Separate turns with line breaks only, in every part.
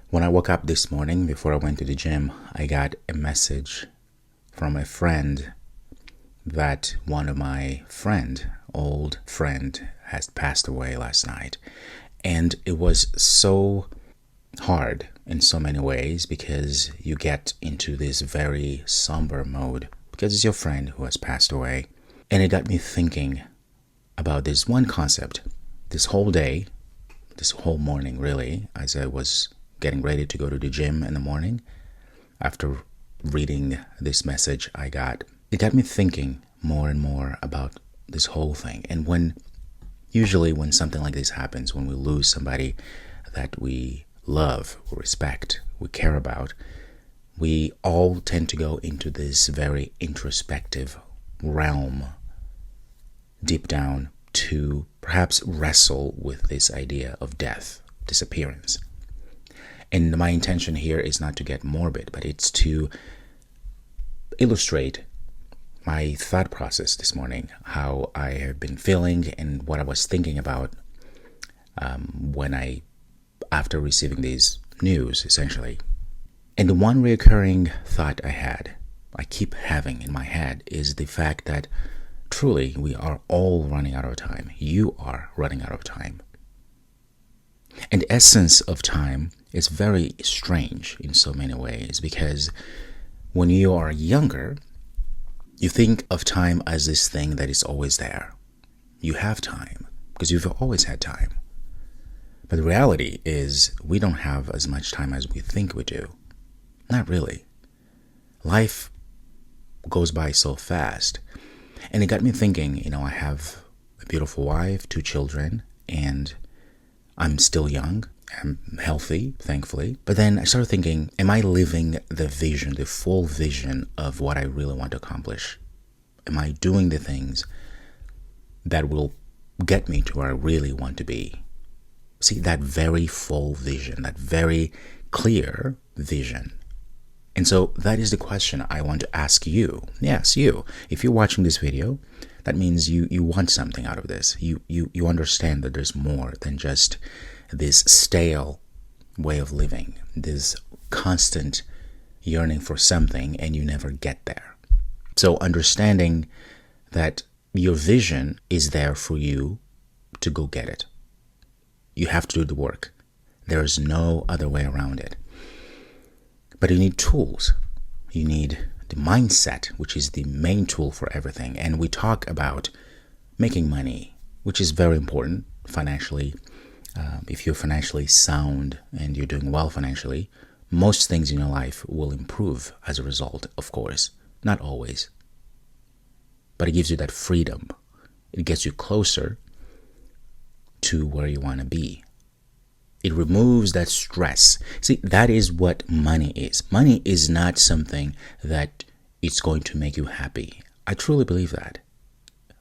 When I woke up this morning before I went to the gym, I got a message from a friend that one of my old friend, has passed away last night. And it was so hard in so many ways because you get into this very somber mode because it's your friend who has passed away. And it got me thinking about this one concept this whole day, this whole morning really, as I was getting ready to go to the gym in the morning. After reading this message I got, it got me thinking more and more about this whole thing. And usually when something like this happens, when we lose somebody that we love, we respect, we care about, we all tend to go into this very introspective realm deep down to perhaps wrestle with this idea of death, disappearance. And my intention here is not to get morbid, but it's to illustrate my thought process this morning, how I have been feeling and what I was thinking about after receiving these news, essentially. And the one recurring thought I keep having in my head, is the fact that truly we are all running out of time. You are running out of time. And the essence of time is very strange in so many ways, because when you are younger, you think of time as this thing that is always there. You have time because you've always had time. But the reality is we don't have as much time as we think we do. Not really. Life goes by so fast. And it got me thinking, I have a beautiful wife, 2 children, and I'm still young. I'm healthy, thankfully. But then I started thinking, am I living the vision, the full vision of what I really want to accomplish? Am I doing the things that will get me to where I really want to be? See, that very full vision, that very clear vision. And so that is the question I want to ask you. Yes, you. If you're watching this video, that means you want something out of this. You understand that there's more than just this stale way of living, this constant yearning for something and you never get there. So understanding that your vision is there for you to go get it. You have to do the work. There is no other way around it. But you need tools. You need the mindset, which is the main tool for everything. And we talk about making money, which is very important financially. If you're financially sound and you're doing well financially, most things in your life will improve as a result, of course. Not always. But it gives you that freedom. It gets you closer to where you want to be. It removes that stress. See, that is what money is. Money is not something that it's going to make you happy. I truly believe that.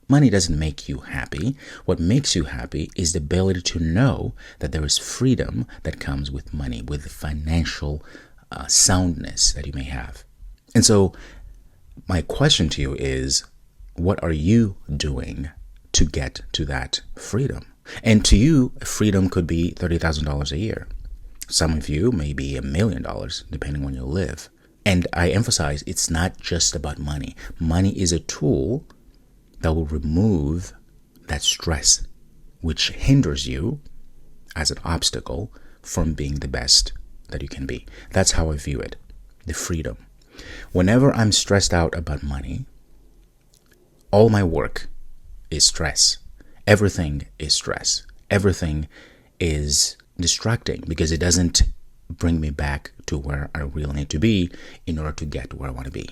Money doesn't make you happy. What makes you happy is the ability to know that there is freedom that comes with money, with the financial soundness that you may have. And so my question to you is, what are you doing to get to that freedom? And to you, freedom could be $30,000 a year. Some of you may be $1 million, depending on where you live. And I emphasize, it's not just about money. Money is a tool that will remove that stress, which hinders you as an obstacle from being the best that you can be. That's how I view it, the freedom. Whenever I'm stressed out about money, all my work is stress. Everything is stress. Everything is distracting because it doesn't bring me back to where I really need to be in order to get where I want to be.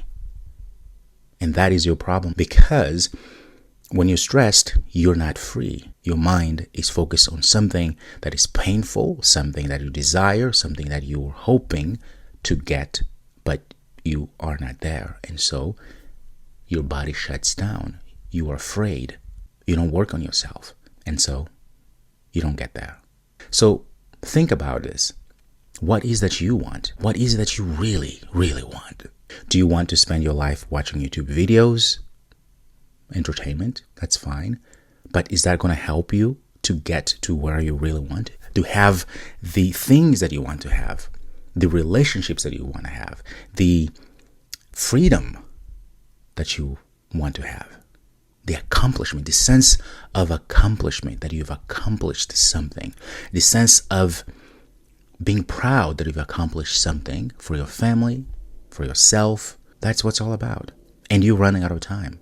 And that is your problem, because when you're stressed, you're not free. Your mind is focused on something that is painful, something that you desire, something that you're hoping to get, but you are not there. And so your body shuts down. You are afraid. You don't work on yourself. And so you don't get there. So think about this. What is that you want? What is it that you really, really want? Do you want to spend your life watching YouTube videos? Entertainment? That's fine. But is that going to help you to get to where you really want? To have the things that you want to have? the relationships that you want to have, the freedom that you want to have, the accomplishment, the sense of accomplishment that you've accomplished something, the sense of being proud that you've accomplished something for your family, for yourself. That's what it's all about. And you're running out of time.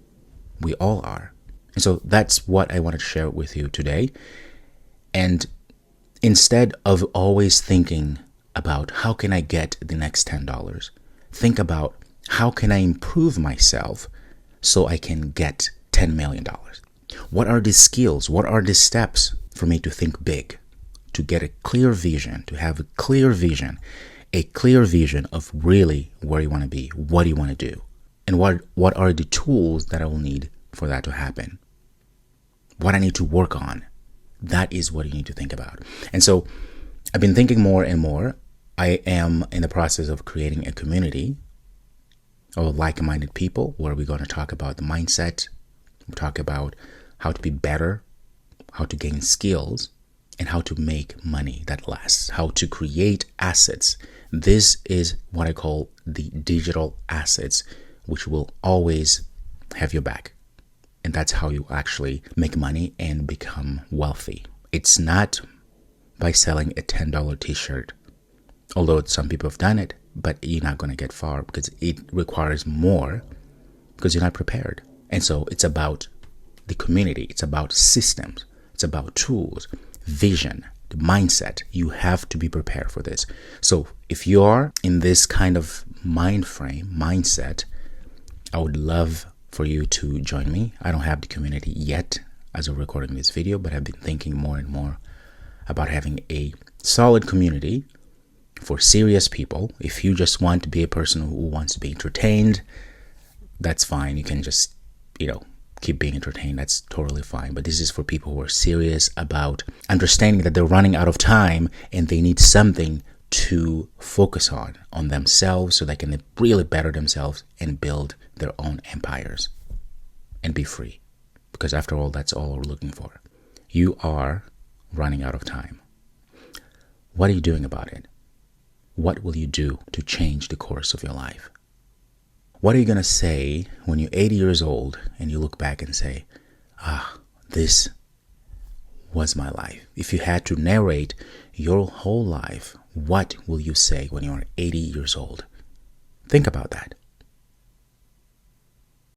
We all are. And so that's what I wanted to share with you today. And instead of always thinking about how can I get the next $10, think about how can I improve myself so I can get $10 million. What are the skills? What are the steps for me to think big, to get a clear vision, to have a clear vision of really where you want to be, what do you want to do, and what are the tools that I will need for that to happen, what I need to work on. That is what you need to think about. And so I've been thinking more and more. I am in the process of creating a community of like-minded people where we're going to talk about the mindset, we'll talk about how to be better, how to gain skills, and how to make money that lasts, how to create assets. This is what I call the digital assets, which will always have your back. And that's how you actually make money and become wealthy. It's not by selling a $10 t-shirt, although some people have done it, but you're not going to get far because it requires more because you're not prepared. And so it's about the community. It's about systems. It's about tools, vision, the mindset. You have to be prepared for this. So if you are in this kind of mindset, I would love for you to join me. I don't have the community yet as of recording this video, but I've been thinking more and more about having a solid community for serious people. If you just want to be a person who wants to be entertained, that's fine. You can just, keep being entertained. That's totally fine. But this is for people who are serious about understanding that they're running out of time and they need something to focus on themselves so they can really better themselves and build their own empires and be free. Because after all, that's all we're looking for. You are running out of time. What are you doing about it? What will you do to change the course of your life? What are you going to say when you're 80 years old and you look back and say, this was my life? If you had to narrate your whole life, what will you say when you're 80 years old? Think about that.